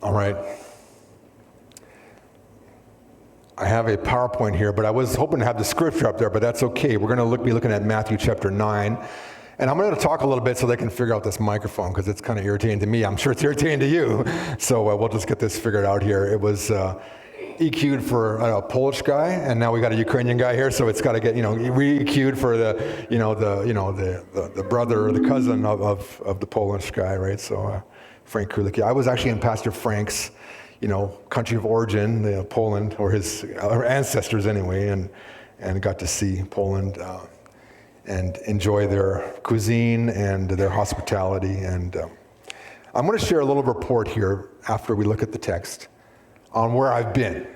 All right. I have a PowerPoint here, but I was hoping to have the scripture up there, but that's okay. We're going to be looking at Matthew chapter 9. And I'm going to talk a little bit so they can figure out this microphone, because it's kind of irritating to me. I'm sure it's irritating to you. So we'll just get this figured out here. It was EQ'd for a Polish guy, and now we got a Ukrainian guy here, so it's got to get re-EQ'd for the brother or the cousin of the Polish guy, right? So Frank Kulicki. I was actually in Pastor Frank's country of origin, Poland, or his ancestors anyway, and got to see Poland and enjoy their cuisine and their hospitality. And I'm going to share a little report here after we look at the text on where I've been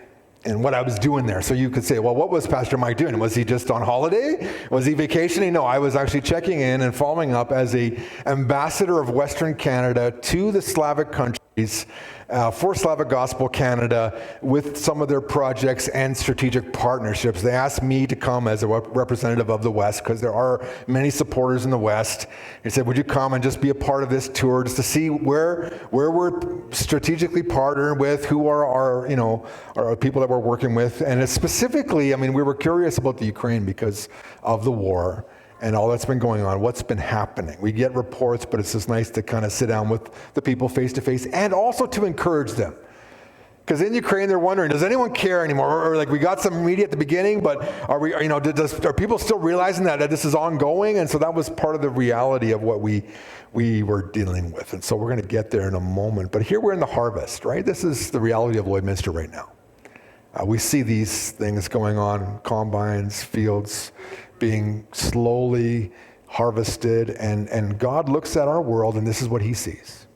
and what I was doing there. So you could say, well, what was Pastor Mike doing? Was he just on holiday? Was he vacationing? No, I was actually checking in and following up as a ambassador of Western Canada to the Slavic countries for Slavic Gospel Canada with some of their projects and strategic partnerships. They asked me to come as a representative of the West, because there are many supporters in the West. They said, would you come and just be a part of this tour, just to see where we're strategically partnered with, who are our people that we're working with. And specifically, we were curious about the Ukraine because of the war and all that's been going on, what's been happening. We get reports, but it's just nice to kind of sit down with the people face to face and also to encourage them. Because in Ukraine, they're wondering, does anyone care anymore? Or like, we got some media at the beginning, but are people still realizing that this is ongoing? And so that was part of the reality of what we were dealing with. And so we're going to get there in a moment. But here we're in the harvest, right? This is the reality of Lloydminster right now. We see these things going on, combines, fields being slowly harvested, and God looks at our world, and this is what he sees.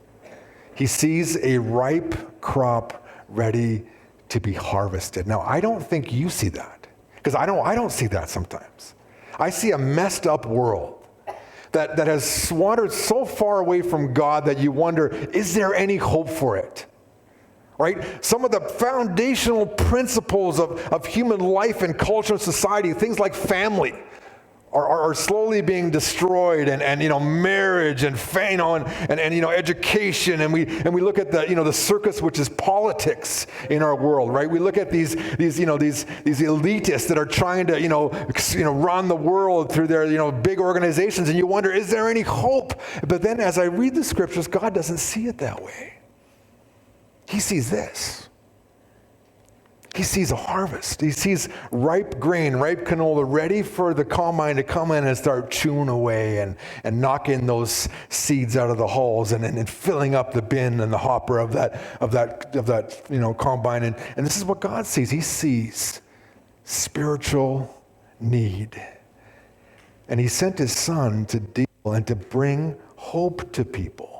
He sees a ripe crop ready to be harvested. Now, I don't think you see that, because I don't see that sometimes. I see a messed up world that has wandered so far away from God that you wonder, is there any hope for it? Right? Some of the foundational principles of human life and culture and society, things like family, are slowly being destroyed, and marriage and education, and we look at the circus, which is politics in our world, right? We look at these elitists that are trying to run the world through their big organizations, and you wonder, is there any hope? But then as I read the scriptures, God doesn't see it that way. He sees this. He sees a harvest. He sees ripe grain, ripe canola, ready for the combine to come in and start chewing away and knocking those seeds out of the hulls and filling up the bin and the hopper of that combine. And this is what God sees. He sees spiritual need. And he sent his son to deal and to bring hope to people.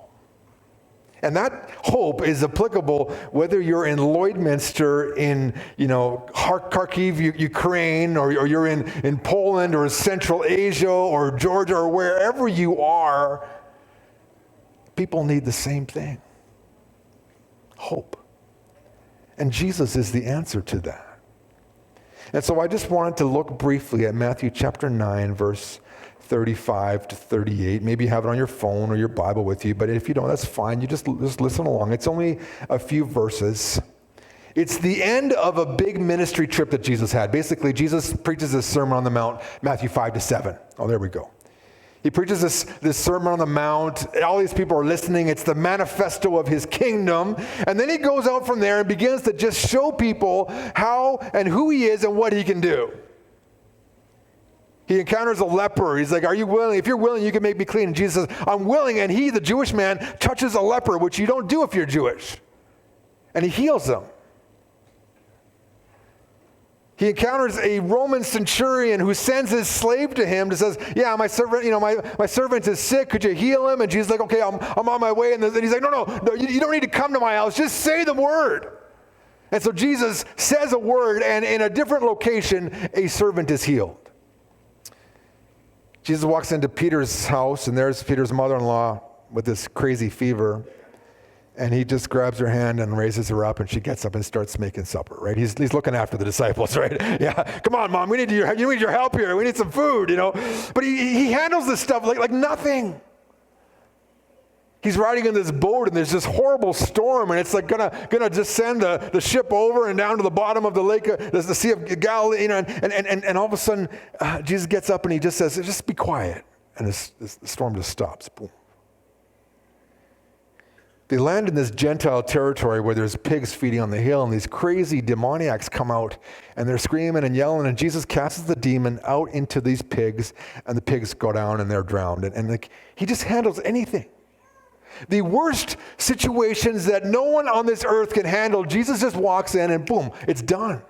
And that hope is applicable whether you're in Lloydminster, in Kharkiv, Ukraine, or you're in Poland or Central Asia or Georgia or wherever you are. People need the same thing. Hope. And Jesus is the answer to that. And so I just wanted to look briefly at Matthew chapter 9, verse 35 to 38. Maybe you have it on your phone or your Bible with you, but if you don't, that's fine. You just listen along. It's only a few verses. It's the end of a big ministry trip that Jesus had. Basically, Jesus preaches this Sermon on the Mount, Matthew 5 to 7. Oh, there we go. He preaches this Sermon on the Mount. All these people are listening. It's the manifesto of his kingdom. And then he goes out from there and begins to just show people how and who he is and what he can do. He encounters a leper. He's like, are you willing? If you're willing, you can make me clean. And Jesus says, I'm willing. And he, the Jewish man, touches a leper, which you don't do if you're Jewish. And he heals them. He encounters a Roman centurion who sends his slave to him to says, yeah, my servant, my servant is sick. Could you heal him? And Jesus is like, okay, I'm on my way. And he's like, no, you don't need to come to my house. Just say the word. And so Jesus says a word, and in a different location, a servant is healed. Jesus walks into Peter's house, and there's Peter's mother-in-law with this crazy fever. And he just grabs her hand and raises her up, and she gets up and starts making supper, right? He's looking after the disciples, right? Yeah, come on, Mom, we need your help here. We need some food, But he handles this stuff like nothing. He's riding in this boat, and there's this horrible storm, and it's like gonna just send the ship over and down to the bottom of the lake, the Sea of Galilee, you know, and all of a sudden, Jesus gets up and he just says, just be quiet. And the storm just stops. Boom. They land in this Gentile territory where there's pigs feeding on the hill, and these crazy demoniacs come out, and they're screaming and yelling, and Jesus casts the demon out into these pigs, and the pigs go down and they're drowned. And like, he just handles anything. The worst situations that no one on this earth can handle, Jesus just walks in and boom, it's done.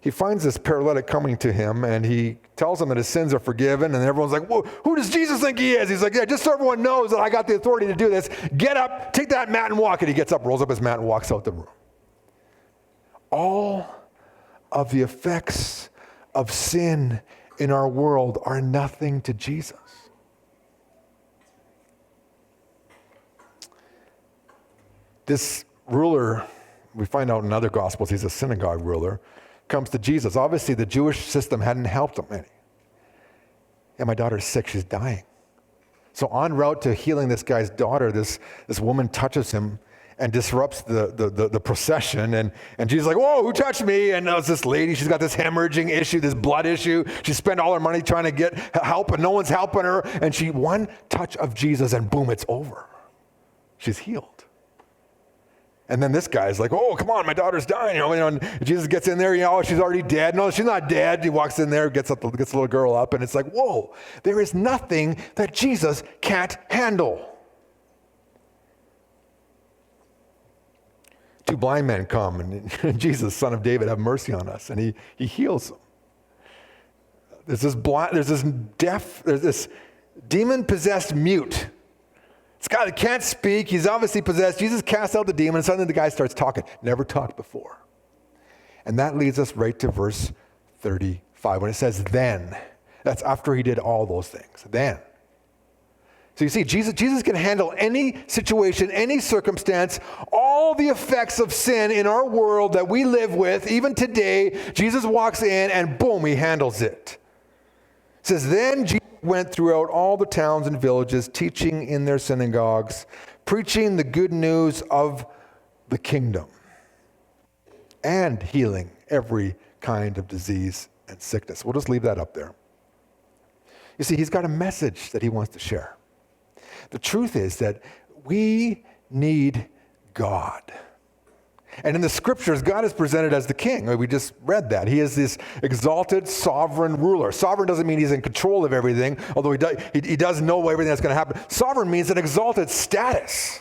He finds this paralytic coming to him, and he tells him that his sins are forgiven, and everyone's like, whoa, who does Jesus think he is? He's like, yeah, just so everyone knows that I got the authority to do this, get up, take that mat and walk. And he gets up, rolls up his mat and walks out the room. All of the effects of sin in our world are nothing to Jesus. This ruler, we find out in other Gospels, he's a synagogue ruler, comes to Jesus. Obviously, the Jewish system hadn't helped him any. Yeah, my daughter's sick, she's dying. So en route to healing this guy's daughter, this woman touches him and disrupts the procession. And Jesus is like, whoa, who touched me? And it's this lady, she's got this hemorrhaging issue, this blood issue. She spent all her money trying to get help, and no one's helping her. And one touch of Jesus, and boom, it's over. She's healed. And then this guy's like, oh, come on, my daughter's dying. You know, and Jesus gets in there, she's already dead. No, she's not dead. He walks in there, gets the little girl up, and it's like, whoa, there is nothing that Jesus can't handle. Two blind men come, and Jesus, Son of David, have mercy on us. And he heals them. There's this demon-possessed mute. This guy that can't speak, he's obviously possessed. Jesus casts out the demon, and suddenly the guy starts talking. Never talked before. And that leads us right to verse 35, when it says, then. That's after he did all those things. Then. So you see, Jesus can handle any situation, any circumstance, all the effects of sin in our world that we live with, even today. Jesus walks in, and boom, he handles it. It says, then Jesus went throughout all the towns and villages, teaching in their synagogues, preaching the good news of the kingdom, and healing every kind of disease and sickness. We'll just leave that up there. You see, he's got a message that he wants to share. The truth is that we need God. And in the scriptures, God is presented as the king. We just read that. He is this exalted sovereign ruler. Sovereign doesn't mean he's in control of everything, although he does know everything that's going to happen. Sovereign means an exalted status.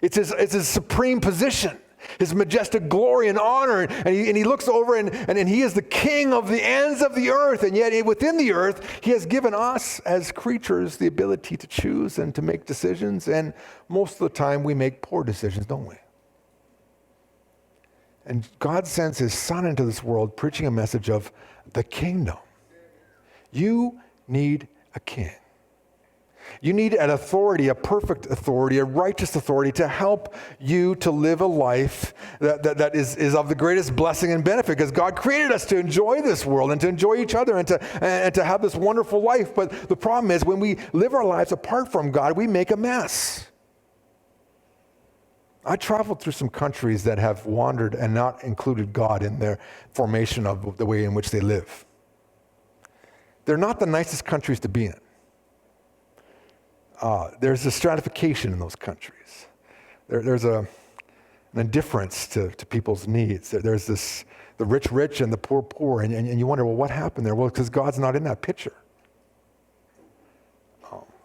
It's his supreme position, his majestic glory and honor. And he looks over and he is the king of the ends of the earth. And yet within the earth, he has given us as creatures the ability to choose and to make decisions. And most of the time we make poor decisions, don't we? And God sends his son into this world preaching a message of the kingdom. You need a king. You need an authority, a perfect authority, a righteous authority to help you to live a life that is of the greatest blessing and benefit, because God created us to enjoy this world and to enjoy each other and to have this wonderful life. But the problem is when we live our lives apart from God, we make a mess. I traveled through some countries that have wandered and not included God in their formation of the way in which they live. They're not the nicest countries to be in. There's a stratification in those countries. There's an indifference to people's needs. There's the rich and the poor, and you wonder, well, what happened there? Well, because God's not in that picture.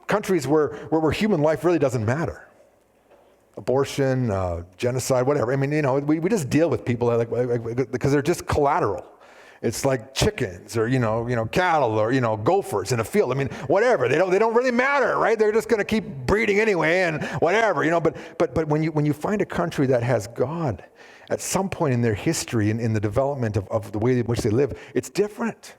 Countries where human life really doesn't matter. Abortion, genocide, whatever. I mean, we just deal with people because they're just collateral. It's like chickens or cattle or gophers in a field. I mean, whatever. They don't really matter, right? They're just going to keep breeding anyway and whatever. But when you find a country that has God at some point in their history and in the development of the way in which they live, it's different.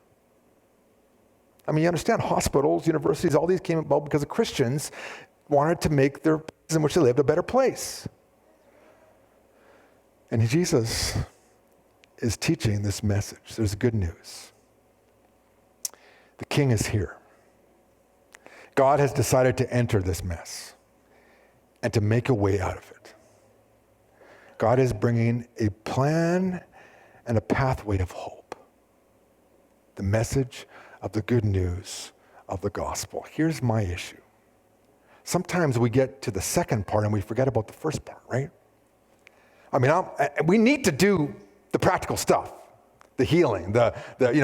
I mean, you understand, hospitals, universities, all these came about because the Christians wanted to make their place in which they lived a better place. And Jesus is teaching this message. There's good news. The king is here. God has decided to enter this mess and to make a way out of it. God is bringing a plan and a pathway of hope. The message of the good news of the gospel. Here's my issue. Sometimes we get to the second part and we forget about the first part, right? I mean, we need to do the practical stuff, the healing, the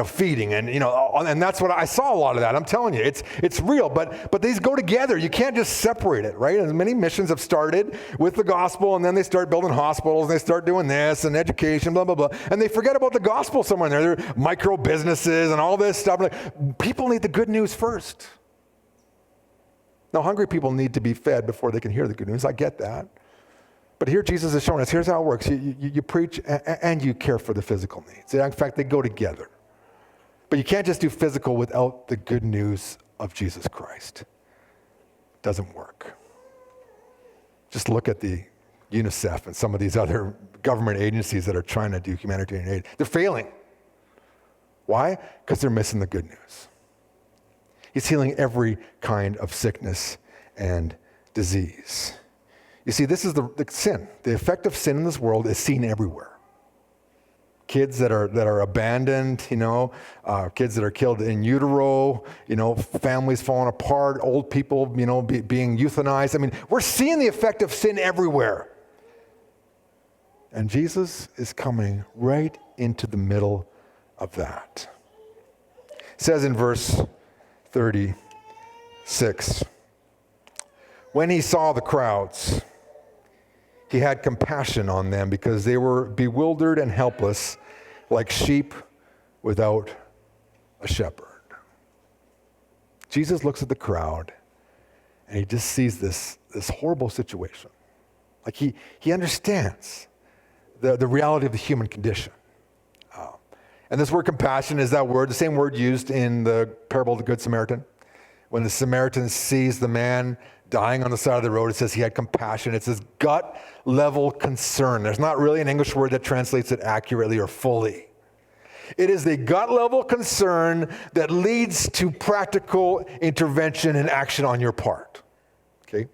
feeding, and that's what I saw a lot of that. I'm telling you, it's real, but these go together. You can't just separate it, right? And many missions have started with the gospel, and then they start building hospitals, and they start doing this and education, blah blah blah, and they forget about the gospel somewhere in there. There are micro businesses and all this stuff. Like, people need the good news first. Now, hungry people need to be fed before they can hear the good news. I get that. But here Jesus is showing us, here's how it works. You preach and you care for the physical needs. In fact, they go together. But you can't just do physical without the good news of Jesus Christ. It doesn't work. Just look at the UNICEF and some of these other government agencies that are trying to do humanitarian aid. They're failing. Why? Because they're missing the good news. He's healing every kind of sickness and disease. You see, this is the sin. The effect of sin in this world is seen everywhere. Kids that are abandoned, kids that are killed in utero, families falling apart, old people, being euthanized. I mean, we're seeing the effect of sin everywhere. And Jesus is coming right into the middle of that. It says in verse 36, when he saw the crowds, he had compassion on them because they were bewildered and helpless like sheep without a shepherd. Jesus looks at the crowd and he just sees this horrible situation. Like he understands the reality of the human condition. And this word compassion is that word, the same word used in the parable of the Good Samaritan. When the Samaritan sees the man dying on the side of the road, it says he had compassion. It's this gut level concern. There's not really an English word that translates it accurately or fully. It is the gut level concern that leads to practical intervention and action on your part. Okay?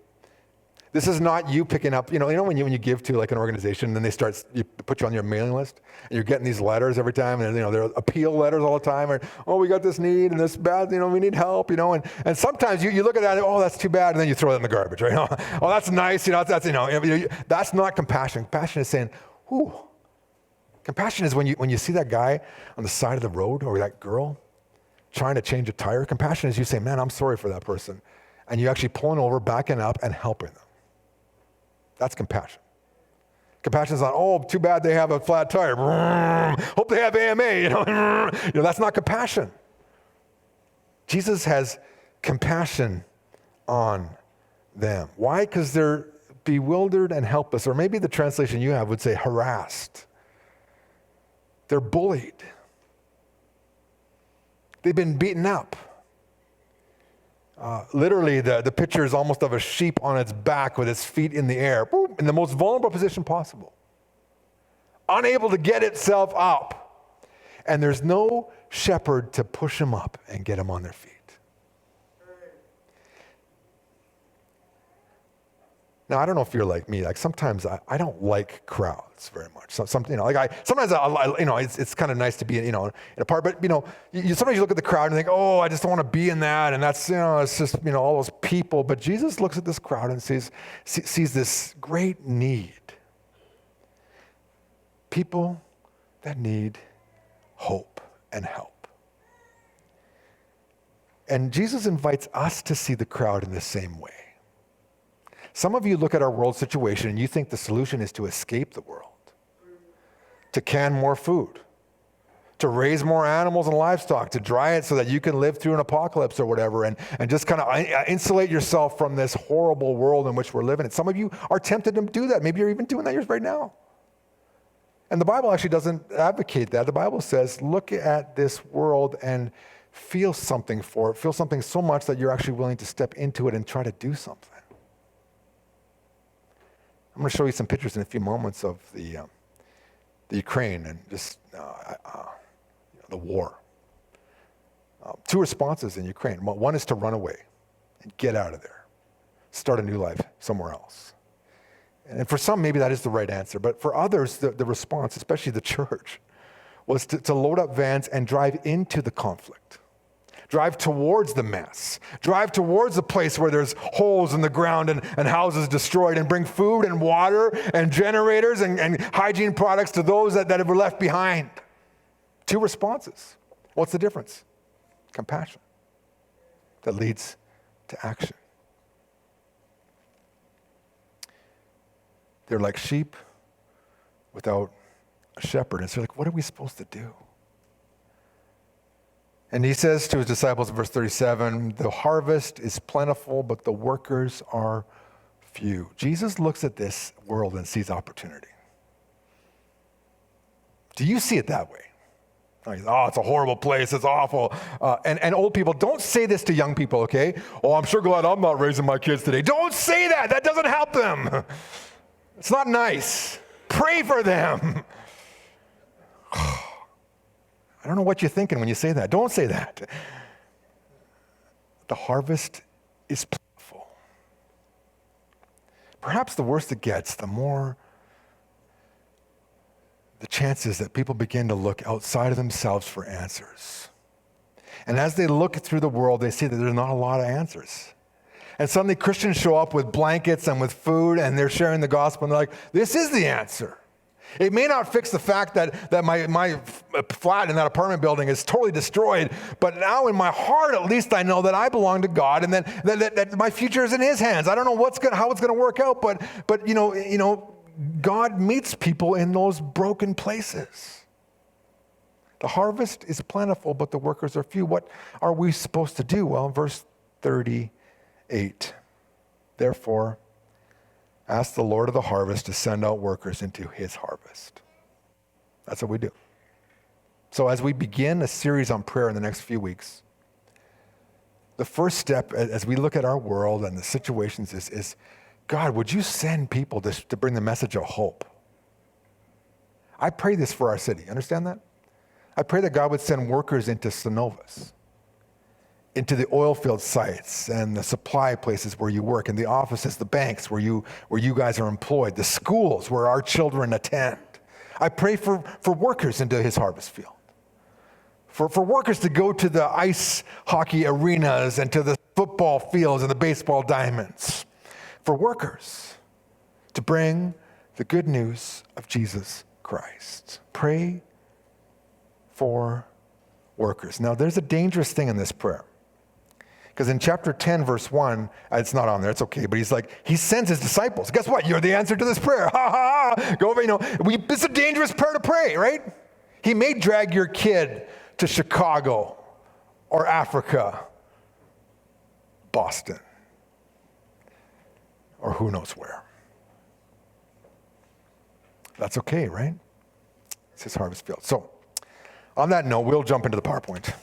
This is not you picking up, when you give to like an organization, and then you put you on your mailing list, and you're getting these letters every time, and there are appeal letters all the time, or we got this need and this bad, we need help, and sometimes you look at that, and that's too bad, and then you throw it in the garbage, right? Oh, that's nice, that's not compassion. Compassion is saying, whew. Compassion is when you see that guy on the side of the road, or that girl trying to change a tire. Compassion is you say, man, I'm sorry for that person, and you actually pulling over, backing up, and helping them. That's compassion. Compassion is not, too bad they have a flat tire. Hope they have AMA. That's not compassion. Jesus has compassion on them. Why? Because they're bewildered and helpless. Or maybe the translation you have would say harassed. They're bullied. They've been beaten up. Literally, the picture is almost of a sheep on its back with its feet in the air, in the most vulnerable position possible. Unable to get itself up. And there's no shepherd to push them up and get them on their feet. Now, I don't know if you're like me. Like sometimes I don't like crowds very much. So sometimes it's kind of nice to be in a part. But sometimes you look at the crowd and think, I just don't want to be in that. And that's it's just all those people. But Jesus looks at this crowd and sees this great need. People that need hope and help. And Jesus invites us to see the crowd in the same way. Some of you look at our world situation and you think the solution is to escape the world, to can more food, to raise more animals and livestock, to dry it so that you can live through an apocalypse or whatever, and just kind of insulate yourself from this horrible world in which we're living in. Some of you are tempted to do that. Maybe you're even doing that right now. And the Bible actually doesn't advocate that. The Bible says, look at this world and feel something for it. Feel something so much that you're actually willing to step into it and try to do something. I'm going to show you some pictures in a few moments of the Ukraine and just the war. Two responses in Ukraine. One is to run away and get out of there. Start a new life somewhere else. And for some, maybe that is the right answer. But for others, the response, especially the church, was to load up vans and drive into the conflict. Drive towards the mess. Drive towards the place where there's holes in the ground and houses destroyed, and bring food and water and generators and hygiene products to those that were left behind. 2 responses. What's the difference? Compassion that leads to action. They're like sheep without a shepherd. And so they're like, what are we supposed to do? And he says to his disciples in verse 37, the harvest is plentiful, but the workers are few. Jesus looks at this world and sees opportunity. Do you see it that way? Oh, it's a horrible place. It's awful. And old people, don't say this to young people, okay? Oh, I'm sure glad I'm not raising my kids today. Don't say that. That doesn't help them. It's not nice. Pray for them. I don't know what you're thinking when you say that. Don't say that. The harvest is plentiful. Perhaps the worse it gets, the more the chances that people begin to look outside of themselves for answers. And as they look through the world, they see that there's not a lot of answers. And suddenly Christians show up with blankets and with food, and they're sharing the gospel, and they're like, this is the answer. It may not fix the fact that my flat in that apartment building is totally destroyed, but now in my heart, at least I know that I belong to God, and that my future is in His hands. I don't know how it's going to work out, but you know, God meets people in those broken places. The harvest is plentiful, but the workers are few. What are we supposed to do? Well, in verse 38, therefore, ask the Lord of the harvest to send out workers into His harvest. That's what we do. So as we begin a series on prayer in the next few weeks, the first step as we look at our world and the situations is God, would you send people to bring the message of hope? I pray this for our city. Understand that? I pray that God would send workers into Synovus, into the oil field sites and the supply places where you work, and the offices, the banks where you guys are employed, the schools where our children attend. I pray for workers into His harvest field. For workers to go to the ice hockey arenas and to the football fields and the baseball diamonds. For workers to bring the good news of Jesus Christ. Pray for workers. Now, there's a dangerous thing in this prayer. Because in chapter 10, verse 1, it's not on there, it's okay, but he sends his disciples. Guess what? You're the answer to this prayer. Ha ha ha. Go over, it's a dangerous prayer to pray, right? He may drag your kid to Chicago or Africa, Boston, or who knows where. That's okay, right? It's His harvest field. So, on that note, we'll jump into the PowerPoint.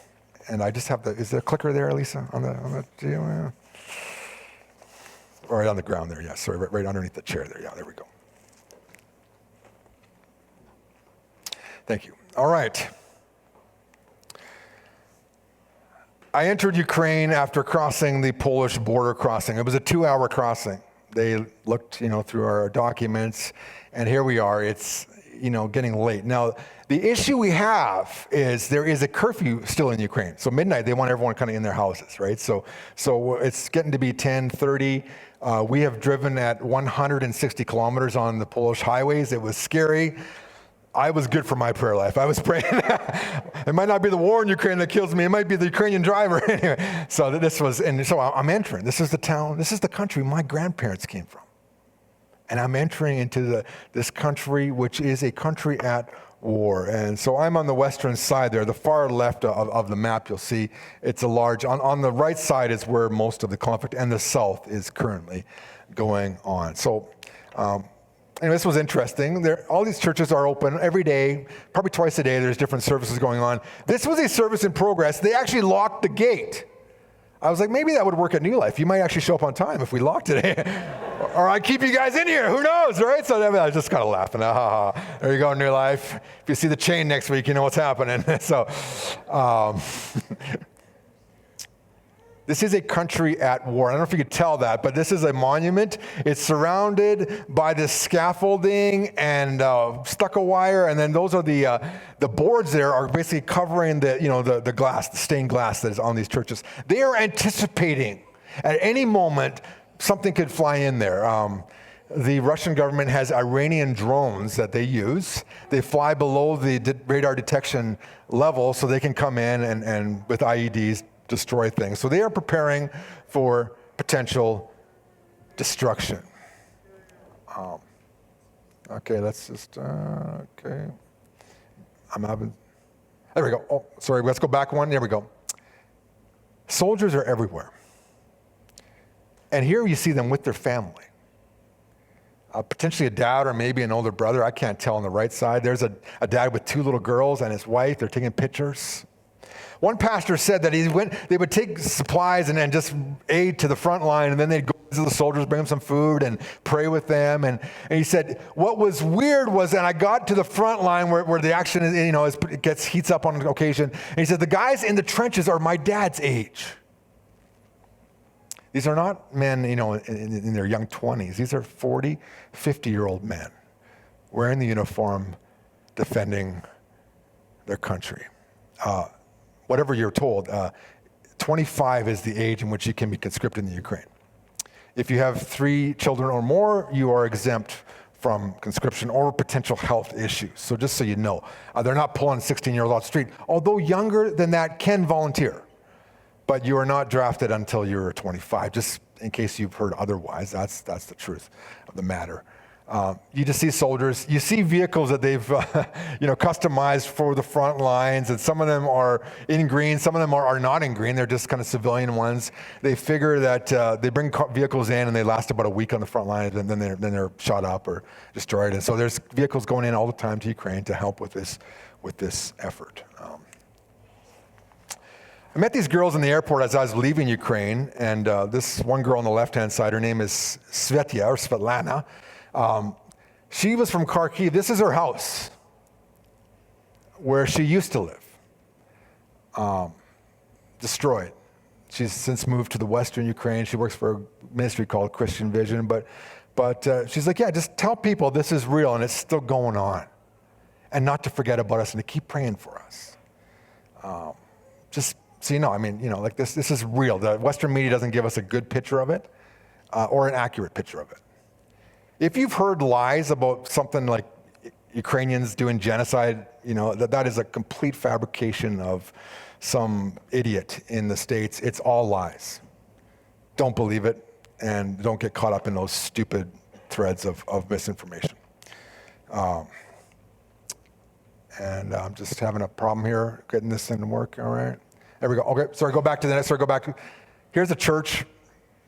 And I just have is there a clicker there, Lisa, on the right on the ground there, yeah, sorry, right underneath the chair there, yeah, there we go. Thank you. All right. I entered Ukraine after crossing the Polish border crossing. It was a 2-hour crossing. They looked, through our documents, and here we are. It's, getting late. Now, the issue we have is there is a curfew still in Ukraine. So midnight, they want everyone kind of in their houses, right? So it's getting to be 10:30. We have driven at 160 kilometers on the Polish highways. It was scary. I was good for my prayer life. I was praying. It might not be the war in Ukraine that kills me. It might be the Ukrainian driver. Anyway, so I'm entering. This is the town. This is the country my grandparents came from. And I'm entering into this country, which is a country at war. And so I'm on the western side there, the far left of the map. You'll see it's a large, on the right side is where most of the conflict, and the south is currently going on. So anyway, this was interesting. All these churches are open every day, probably twice a day. There's different services going on. This was a service in progress. They actually locked the gate. I was like, maybe that would work at NewLife. You might actually show up on time if we locked it. Or I'd keep you guys in here. Who knows, right? So I was just kind of laughing. There you go, NewLife. If you see the chain next week, you know what's happening. So This is a country at war. I don't know if you could tell that, but this is a monument. It's surrounded by this scaffolding and stucco wire, and then those are the boards there are basically covering the glass, the stained glass that is on these churches. They are anticipating at any moment something could fly in there. The Russian government has Iranian drones that they use. They fly below the radar detection level so they can come in and with IEDs destroy things. So they are preparing for potential destruction. Okay, let's just, okay. There we go. Oh, sorry, let's go back one. There we go. Soldiers are everywhere. And here you see them with their family. Potentially a dad or maybe an older brother. I can't tell on the right side. There's a dad with 2 little girls and his wife. They're taking pictures. One pastor said that they would take supplies and then just aid to the front line, and then they'd go to the soldiers, bring them some food and pray with them. And he said, what was weird was, and I got to the front line where the action is, heats up on occasion. And he said, the guys in the trenches are my dad's age. These are not men, in their young 20s. These are 40, 50-year-old men wearing the uniform, defending their country. Whatever you're told, 25 is the age in which you can be conscripted in the Ukraine. If you have 3 children or more, you are exempt from conscription or potential health issues. So just so you know, they're not pulling 16-year-olds off the street, although younger than that can volunteer. But you are not drafted until you're 25, just in case you've heard otherwise. That's the truth of the matter. You just see soldiers. You see vehicles that they've customized for the front lines, and some of them are in green, some of them are not in green. They're just kind of civilian ones. They figure that they bring vehicles in and they last about a week on the front line, and then they're shot up or destroyed. And so there's vehicles going in all the time to Ukraine to help with this effort. I met these girls in the airport as I was leaving Ukraine, and this one girl on the left-hand side, her name is Svetlana. She was from Kharkiv. This is her house where she used to live. Destroyed. She's since moved to the Western Ukraine. She works for a ministry called Christian Vision, but she's like, yeah, just tell people this is real and it's still going on, and not to forget about us and to keep praying for us. Just so like this is real. The Western media doesn't give us a good picture of it or an accurate picture of it. If you've heard lies about something like Ukrainians doing genocide, that is a complete fabrication of some idiot in the States. It's all lies. Don't believe it, and don't get caught up in those stupid threads of misinformation. And I'm just having a problem here getting this thing to work. All right. There we go. Okay, sorry, go back to the next. Sorry, go back. Here's a church.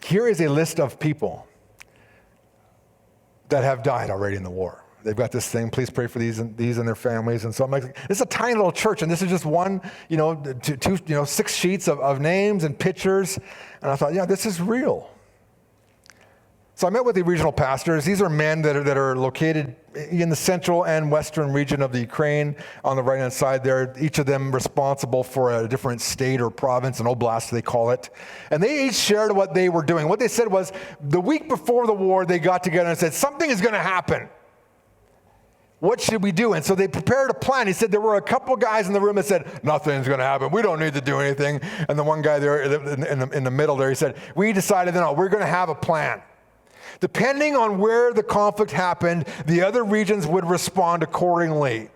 Here is a list of people that have died already in the war. They've got this thing, please pray for these and their families. And so I'm like, this is a tiny little church, and this is just one, 6 sheets of names and pictures. And I thought, yeah, this is real. So I met with the regional pastors. These are men that are located in the central and western region of the Ukraine on the right-hand side there, each of them responsible for a different state or province, an oblast they call it. And they each shared what they were doing. What they said was, the week before the war, they got together and said, something is going to happen. What should we do? And so they prepared a plan. He said there were a couple guys in the room that said, nothing's going to happen. We don't need to do anything. And the one guy there in the middle there, he said, we decided, no, we're going to have a plan. Depending on where the conflict happened, the other regions would respond accordingly.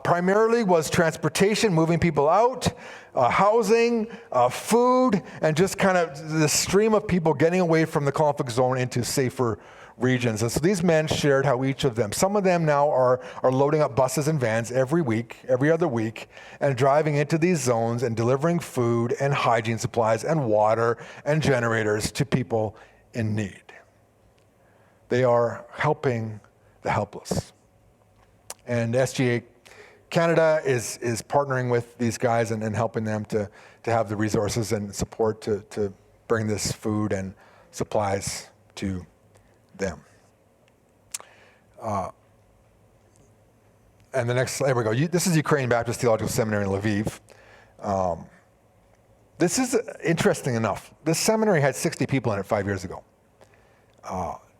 Primarily was transportation, moving people out, housing, food, and just kind of the stream of people getting away from the conflict zone into safer regions. And so these men shared how each of them, some of them now are loading up buses and vans every other week, and driving into these zones and delivering food and hygiene supplies and water and generators to people in need. They are helping the helpless. And SGA Canada is partnering with these guys and helping them to have the resources and support to bring this food and supplies to them. And the next, there we go. This is Ukrainian Baptist Theological Seminary in Lviv. This is interesting enough. This seminary had 60 people in it 5 years ago.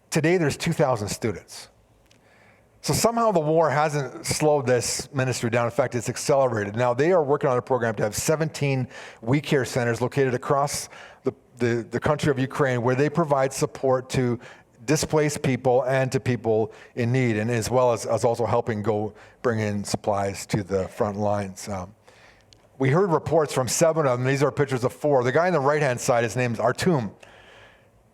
Today there's 2,000 students. So somehow the war hasn't slowed this ministry down. In fact, it's accelerated. Now they are working on a program to have 17 We Care centers located across the country of Ukraine, where they provide support to displaced people and to people in need, and as well as also helping go bring in supplies to the front lines. We heard reports from 7 of them. These are pictures of 4. The guy on the right-hand side, his name is Artum.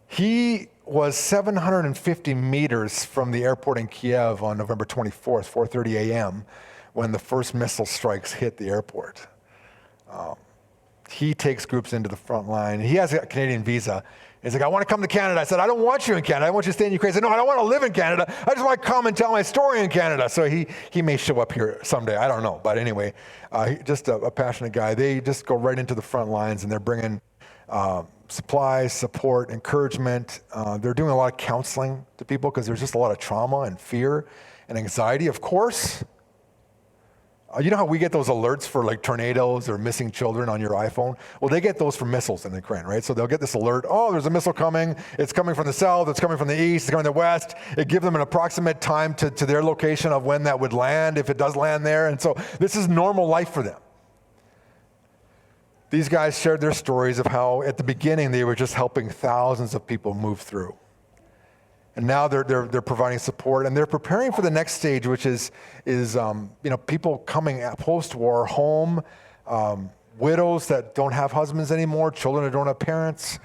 He was 750 meters from the airport in Kiev on November 24th, 4:30 a.m., when the first missile strikes hit the airport. He takes groups into the front line. He has a Canadian visa. He's like, I want to come to Canada. I said, I don't want you in Canada. I want you to stay in Ukraine. He said, no, I don't want to live in Canada. I just want to come and tell my story in Canada. So he may show up here someday. I don't know. But anyway, just a passionate guy. They just go right into the front lines, and they're bringing supplies, support, encouragement. They're doing a lot of counseling to people because there's just a lot of trauma and fear and anxiety, of course. You know how we get those alerts for like tornadoes or missing children on your iPhone? Well, they get those from missiles in Ukraine, right? So they'll get this alert, oh, there's a missile coming. It's coming from the south, it's coming from the east, it's coming from the west. It gives them an approximate time to their location of when that would land, if it does land there. And so this is normal life for them. These guys shared their stories of how at the beginning they were just helping thousands of people move through. And now they're providing support, and they're preparing for the next stage, which is people coming post-war home, widows that don't have husbands anymore, children that don't have parents.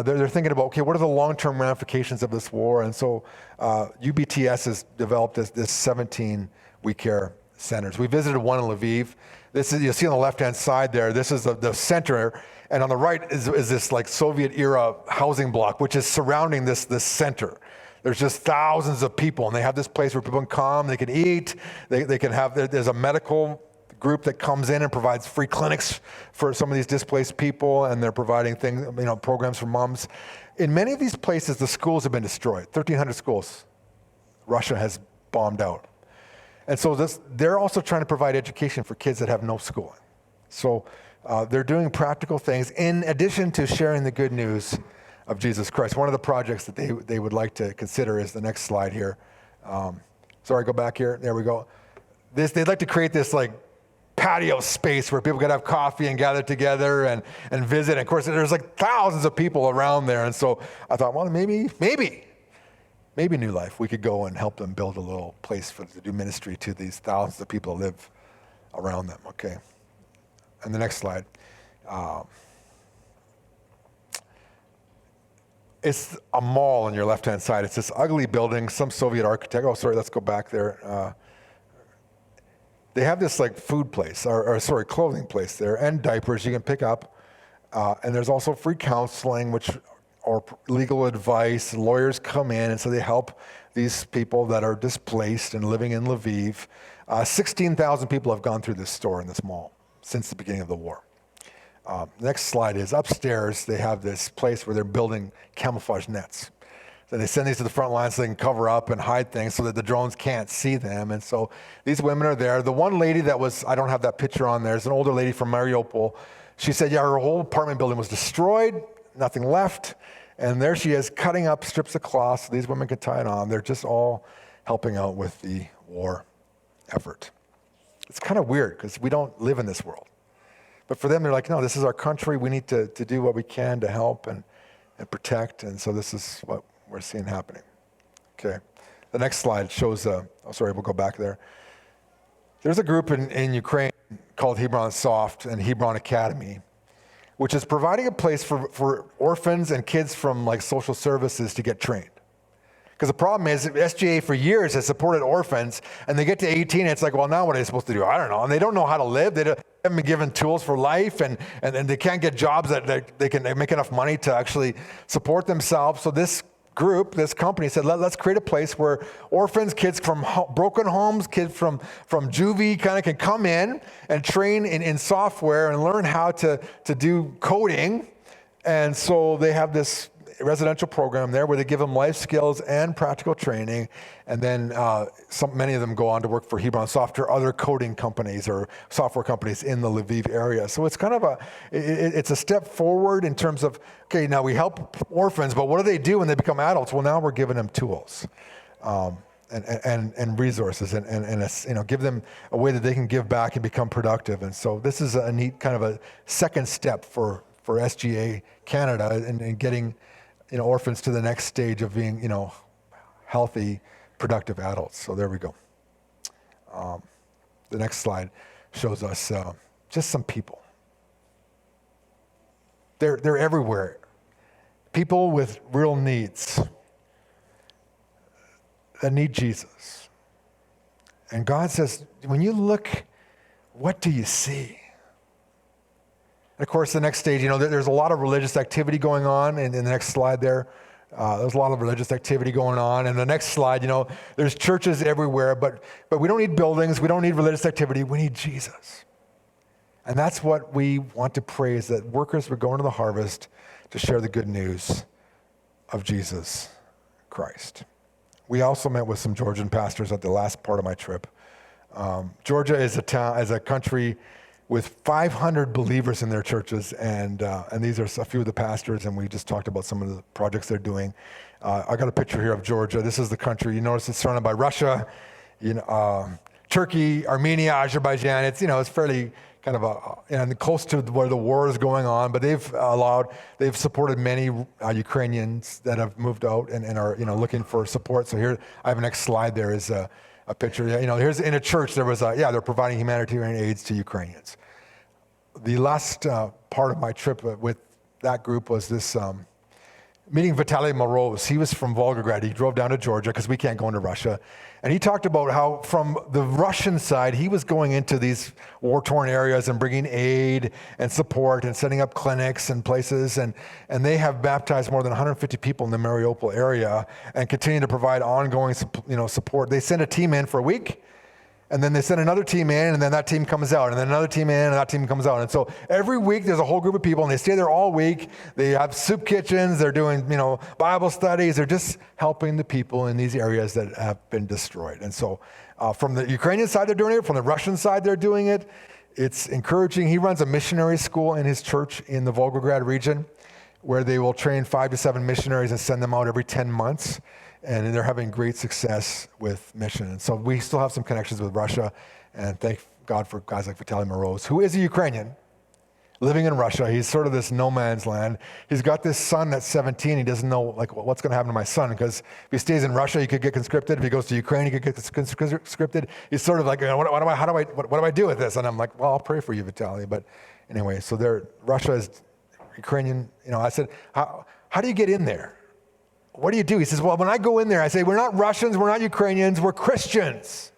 They're thinking about, okay, what are the long-term ramifications of this war? And so UBTS has developed this 17 We Care centers. We visited one in Lviv. This is, you'll see on the left-hand side there, this is the center, and on the right is this like Soviet-era housing block, which is surrounding this center. There's just thousands of people, and they have this place where people can come, they can eat, they can have, there's a medical group that comes in and provides free clinics for some of these displaced people, and they're providing things, programs for moms. In many of these places, the schools have been destroyed. 1,300 schools Russia has bombed out. And so they're also trying to provide education for kids that have no schooling. So they're doing practical things in addition to sharing the good news of Jesus Christ. One of the projects that they would like to consider is the next slide here. Sorry, go back here. There we go. They'd like to create this like patio space where people could have coffee and gather together and visit. And of course, there's like thousands of people around there. And so I thought, well, maybe NewLife, we could go and help them build a little place to do ministry to these thousands of people that live around them. Okay. And the next slide. It's a mall on your left-hand side. It's this ugly building, some Soviet architect. Oh, sorry, let's go back there. They have this like food place, clothing place there, and diapers you can pick up. And there's also free counseling, or legal advice. Lawyers come in, and so they help these people that are displaced and living in Lviv. 16,000 people have gone through this store in this mall since the beginning of the war. Next slide is upstairs. They have this place where they're building camouflage nets. So they send these to the front lines so they can cover up and hide things so that the drones can't see them. And so these women are there. The one lady I don't have that picture on there, is an older lady from Mariupol. She said, yeah, her whole apartment building was destroyed, nothing left. And there she is cutting up strips of cloth so these women can tie it on. They're just all helping out with the war effort. It's kind of weird because we don't live in this world. But for them, they're like, no, this is our country. We need to do what we can to help and protect. And so this is what we're seeing happening. Okay. The next slide shows, we'll go back there. There's a group in Ukraine called Hebron Soft and Hebron Academy, which is providing a place for orphans and kids from like social services to get trained. Because the problem is SGA for years has supported orphans, and they get to 18 and it's like, well, now what are they supposed to do? I don't know. And they don't know how to live. They haven't been given tools for life, and they can't get jobs that they can make enough money to actually support themselves. So this group, this company said, let's create a place where orphans, kids from broken homes, kids from juvie kind of can come in and train in software and learn how to do coding. And so they have this residential program there where they give them life skills and practical training. And then many of them go on to work for Hebron Software, other coding companies or software companies in the Lviv area. So it's kind of it's a step forward in terms of, okay, now we help orphans, but what do they do when they become adults? Well, now we're giving them tools. And resources and give them a way that they can give back and become productive. And so this is a neat kind of a second step for SGA Canada in getting orphans to the next stage of being healthy, productive adults. So there we go. The next slide shows us just some people. They're everywhere. People with real needs that need Jesus. And God says, when you look, what do you see? And of course, the next stage, there's a lot of religious activity going on. And in the next slide there's a lot of religious activity going on. And the next slide, there's churches everywhere, but we don't need buildings. We don't need religious activity. We need Jesus. And that's what we want to pray, is that workers would go into the harvest to share the good news of Jesus Christ. We also met with some Georgian pastors at the last part of my trip. Georgia is a country with 500 believers in their churches, and these are a few of the pastors, and we just talked about some of the projects they're doing. I got a picture here of Georgia. This is the country. You notice it's surrounded by Russia, Turkey, Armenia, Azerbaijan. It's fairly kind of and close to where the war is going on, but they've supported many Ukrainians that have moved out and are looking for support. So here I have a next slide. There is a picture. Here's in a church. There was they're providing humanitarian aids to Ukrainians. The last part of my trip with that group was this meeting Vitaly Moroz. He was from Volgograd. He drove down to Georgia because we can't go into Russia. And he talked about how from the Russian side, he was going into these war-torn areas and bringing aid and support and setting up clinics and places. And they have baptized more than 150 people in the Mariupol area and continue to provide ongoing support. They send a team in for a week, and then they send another team in, and then that team comes out, and then another team in, and that team comes out. And so every week there's a whole group of people, and they stay there all week. They have soup kitchens. They're doing, Bible studies. They're just helping the people in these areas that have been destroyed. And so from the Ukrainian side, they're doing it. From the Russian side, they're doing it. It's encouraging. He runs a missionary school in his church in the Volgograd region where they will train 5 to 7 missionaries and send them out every 10 months. And they're having great success with mission. And so we still have some connections with Russia, and thank God for guys like Vitaly Moroz, who is a Ukrainian living in Russia. He's sort of this no man's land. He's got this son that's 17. He doesn't know what's going to happen to my son, because if he stays in Russia, he could get conscripted. If he goes to Ukraine, he could get conscripted. He's sort of like, what do I do with this? And I'm like, well, I'll pray for you, Vitaly. But anyway, so Russia is Ukrainian. I said, how do you get in there? What do you do? He says, well, when I go in there, I say, we're not Russians, we're not Ukrainians, we're Christians.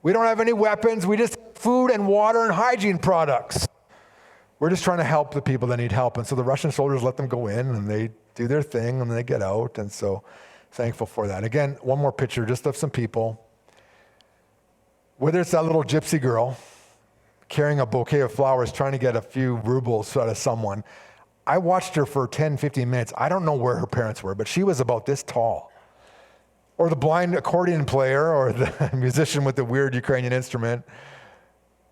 We don't have any weapons. We just have food and water and hygiene products. We're just trying to help the people that need help. And so the Russian soldiers let them go in, and they do their thing, and they get out. And so thankful for that. Again, one more picture just of some people. Whether it's that little gypsy girl carrying a bouquet of flowers trying to get a few rubles out of someone. I watched her for 10, 15 minutes. I don't know where her parents were, but she was about this tall. Or the blind accordion player, or the musician with the weird Ukrainian instrument.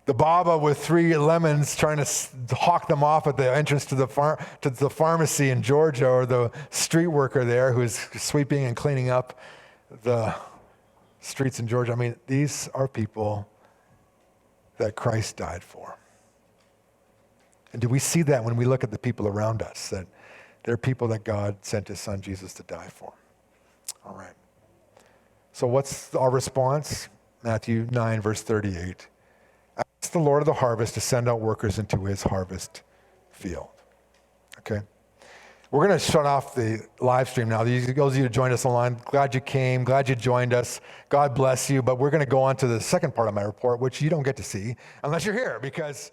The Baba with 3 lemons trying to hawk them off at the entrance to the pharmacy in Georgia, or the street worker there who's sweeping and cleaning up the streets in Georgia. I mean, these are people that Christ died for. And do we see that when we look at the people around us, that they're people that God sent his son Jesus to die for? All right. So what's our response? Matthew 9, verse 38. Ask the Lord of the harvest to send out workers into his harvest field. Okay? We're going to shut off the live stream now. Those of you who joined us online, glad you came, glad you joined us. God bless you. But we're going to go on to the second part of my report, which you don't get to see unless you're here, because